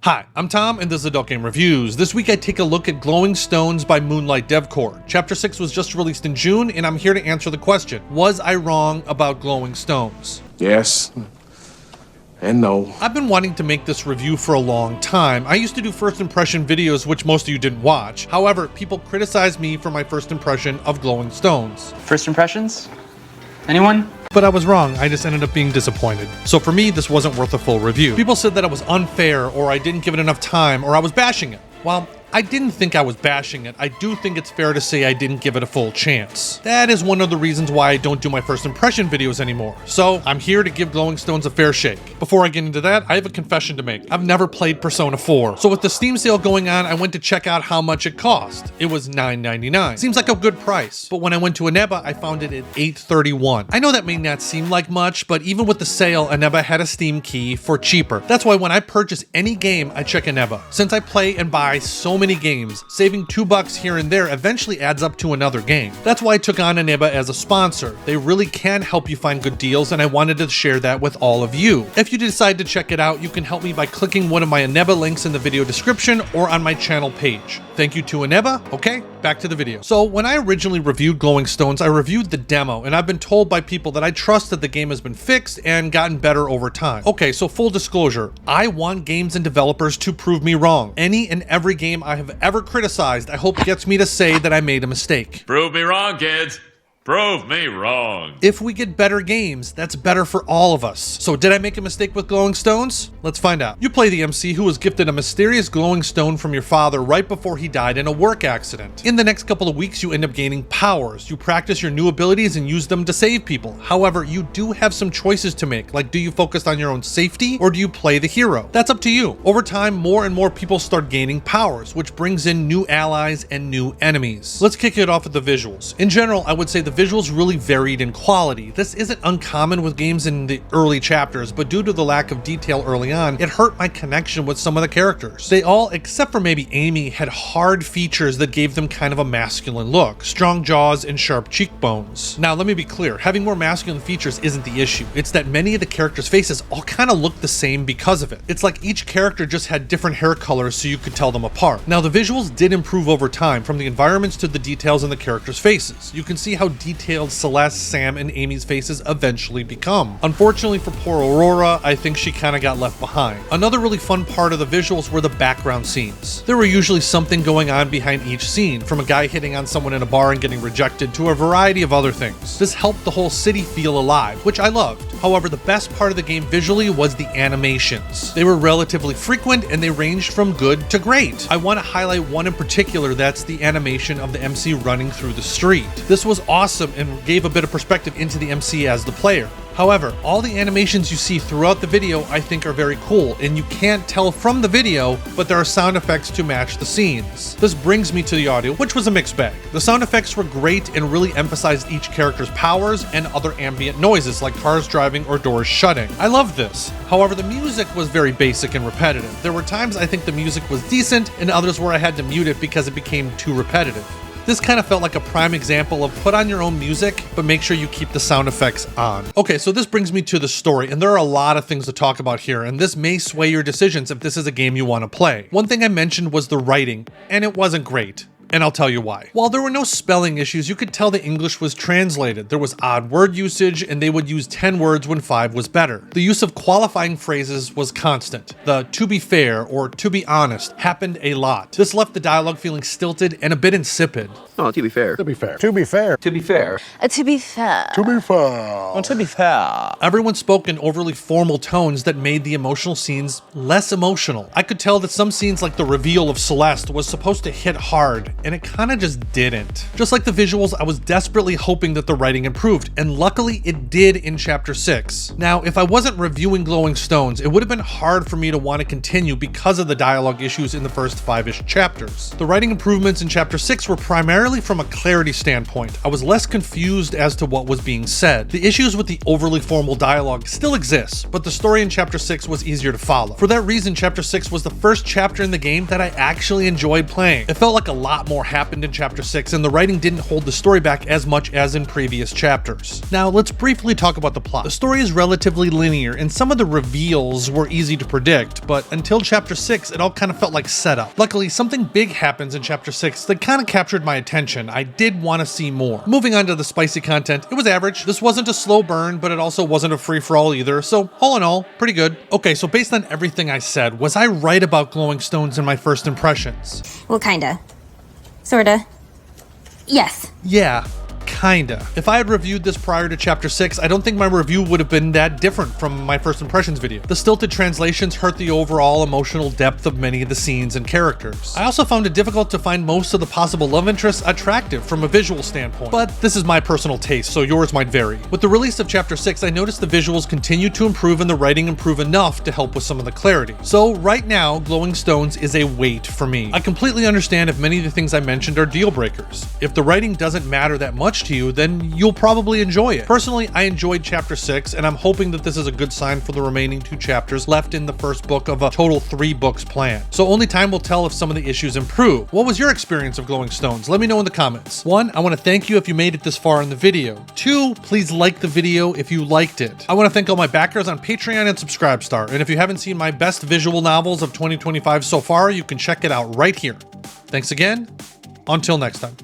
Hi, I'm Tom, and this is Adult Game Reviews. This week I take a look at Glowing Stones by Moonlight DevCore. Chapter 6 was just released in June, and I'm here to answer the question, was I wrong about Glowing Stones? Yes. And no. I've been wanting to make this review for a long time. I used to do first impression videos, which most of you didn't watch. However, people criticized me for my first impression of Glowing Stones. First impressions? Anyone? But I was wrong, I just ended up being disappointed. So for me, this wasn't worth a full review. People said that it was unfair, or I didn't give it enough time, or I was bashing it. Well, I didn't think I was bashing it. I do think it's fair to say I didn't give it a full chance. That is one of the reasons why I don't do my first impression videos anymore. So I'm here to give Glowing Stones a fair shake. Before I get into that, I have a confession to make. I've never played Persona 4. So with the Steam sale going on, I went to check out how much it cost. It was $9.99. Seems like a good price. But when I went to Aneba, I found it at $8.31. I know that may not seem like much, but even with the sale, Aneba had a Steam key for cheaper. That's why when I purchase any game, I check Aneba. Since I play and buy so many games, saving $2 here and there eventually adds up to another game. That's why I took on Aneba as a sponsor. They really can help you find good deals, and I wanted to share that with all of you. If you decide to check it out, you can help me by clicking one of my Aneba links in the video description or on my channel page. Thank you to Aneba. Okay, back to the video. So when I originally reviewed Glowing Stones, I reviewed the demo, and I've been told by people that I trust that the game has been fixed and gotten better over time. Okay, so full disclosure, I want games and developers to prove me wrong. Any and every game I have ever criticized, I hope gets me to say that I made a mistake. Prove me wrong, kids. Prove me wrong. If we get better games, that's better for all of us. So did I make a mistake with Glowing Stones? Let's find out. You play the MC who was gifted a mysterious glowing stone from your father right before he died in a work accident. In the next couple of weeks, you end up gaining powers. You practice your new abilities and use them to save people. However, you do have some choices to make, like do you focus on your own safety or do you play the hero? That's up to you. Over time, more and more people start gaining powers, which brings in new allies and new enemies. Let's kick it off with the visuals. In general, I would say the visuals really varied in quality. This isn't uncommon with games in the early chapters, but due to the lack of detail early on, it hurt my connection with some of the characters. They all, except for maybe Amy, had hard features that gave them kind of a masculine look, strong jaws and sharp cheekbones. Now let me be clear, having more masculine features isn't the issue. It's that many of the characters' faces all kind of look the same because of it. It's like each character just had different hair colors so you could tell them apart. Now the visuals did improve over time, from the environments to the details in the characters' faces. You can see how detailed Celeste, Sam, and Amy's faces eventually become. Unfortunately for poor Aurora, I think she kind of got left behind. Another really fun part of the visuals were the background scenes. There were usually something going on behind each scene, from a guy hitting on someone in a bar and getting rejected to a variety of other things. This helped the whole city feel alive, which I loved. However, the best part of the game visually was the animations. They were relatively frequent and they ranged from good to great. I want to highlight one in particular, that's the animation of the MC running through the street. This was awesome and gave a bit of perspective into the MC as the player. However, all the animations you see throughout the video I think are very cool, and you can't tell from the video, but there are sound effects to match the scenes. This brings me to the audio, which was a mixed bag. The sound effects were great and really emphasized each character's powers and other ambient noises like cars driving or doors shutting. I loved this. However, the music was very basic and repetitive. There were times I think the music was decent and others where I had to mute it because it became too repetitive. This kind of felt like a prime example of put on your own music, but make sure you keep the sound effects on. Okay, so this brings me to the story, and there are a lot of things to talk about here, and this may sway your decisions if this is a game you want to play. One thing I mentioned was the writing, and it wasn't great. And I'll tell you why. While there were no spelling issues, you could tell the English was translated. There was odd word usage, and they would use 10 words when 5 was better. The use of qualifying phrases was constant. The "to be fair" or "to be honest" happened a lot. This left the dialogue feeling stilted and a bit insipid. Oh, to be fair. To be fair. To be fair. To be fair. To be fair. To be fair. Well, to be fair. Everyone spoke in overly formal tones that made the emotional scenes less emotional. I could tell that some scenes like the reveal of Celeste was supposed to hit hard, and it kind of just didn't. Just like the visuals, I was desperately hoping that the writing improved, and luckily it did in Chapter 6. Now, if I wasn't reviewing Glowing Stones, it would have been hard for me to want to continue because of the dialogue issues in the first 5-ish chapters. The writing improvements in Chapter 6 were primarily from a clarity standpoint. I was less confused as to what was being said. The issues with the overly formal dialogue still exist, but the story in Chapter 6 was easier to follow. For that reason, Chapter 6 was the first chapter in the game that I actually enjoyed playing. It felt like a lot lot more happened in chapter 6, and the writing didn't hold the story back as much as in previous chapters. Now, let's briefly talk about the plot. The story is relatively linear, and some of the reveals were easy to predict, but until chapter 6, it all kind of felt like setup. Luckily, something big happens in chapter 6 that kind of captured my attention. I did want to see more. Moving on to the spicy content, it was average. This wasn't a slow burn, but it also wasn't a free-for-all either, so all in all, pretty good. Okay, so based on everything I said, was I right about glowing stones in my first impressions? Well, kinda. Sorta. Yes. Yeah. Kinda. If I had reviewed this prior to chapter 6, I don't think my review would have been that different from my first impressions video. The stilted translations hurt the overall emotional depth of many of the scenes and characters. I also found it difficult to find most of the possible love interests attractive from a visual standpoint, but this is my personal taste, so yours might vary. With the release of chapter 6, I noticed the visuals continue to improve and the writing improve enough to help with some of the clarity. So right now, Glowing Stones is a wait for me. I completely understand if many of the things I mentioned are deal breakers. If the writing doesn't matter that much to you, then you'll probably enjoy it. Personally, I enjoyed chapter 6, and I'm hoping that this is a good sign for the remaining 2 chapters left in the first book of a total 3 books planned. So only time will tell if some of the issues improve. What was your experience of Glowing Stones? Let me know in the comments. 1, I want to thank you if you made it this far in the video. 2, please like the video if you liked it. I want to thank all my backers on Patreon and Subscribestar, and if you haven't seen my best visual novels of 2025 so far, you can check it out right here. Thanks again. Until next time.